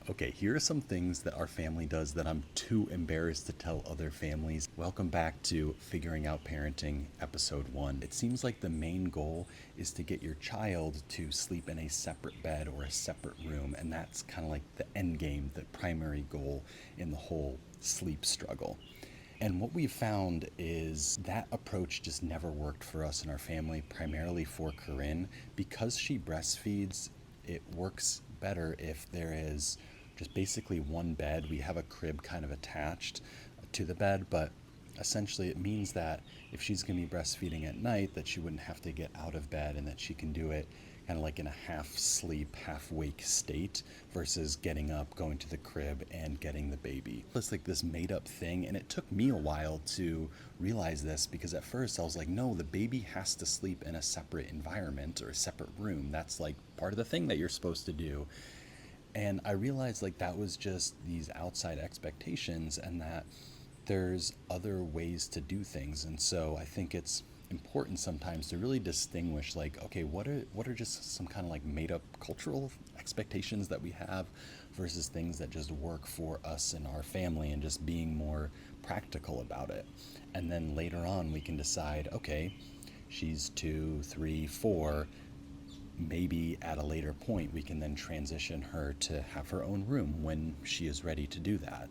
Okay, here are some things that our family does that I'm too embarrassed to tell other families. Welcome back to Figuring Out Parenting, Episode 1. It seems like the main goal is to get your child to sleep in a separate bed or a separate room, and that's kind of like the end game, the primary goal in the whole sleep struggle. And what we found is that approach just never worked for us in our family, primarily for Corinne. Because she breastfeeds, it works better if there is just basically one bed. We have a crib kind of attached to the bed, but essentially it means that if she's going to be breastfeeding at night, that she wouldn't have to get out of bed and that she can do it kind of like in a half sleep, half wake state versus getting up, going to the crib, and getting the baby. It's like this made up thing, and it took me a while to realize this because at first I was like, no, the baby has to sleep in a separate environment or a separate room. That's like part of the thing that you're supposed to do. And I realized like that was just these outside expectations and that there's other ways to do things. And so I think it's important sometimes to really distinguish like, okay, what are just some kind of like made up cultural expectations that we have versus things that just work for us and our family, and just being more practical about it. And then later on we can decide, okay, she's 2, 3, 4, maybe at a later point we can then transition her to have her own room when she is ready to do that.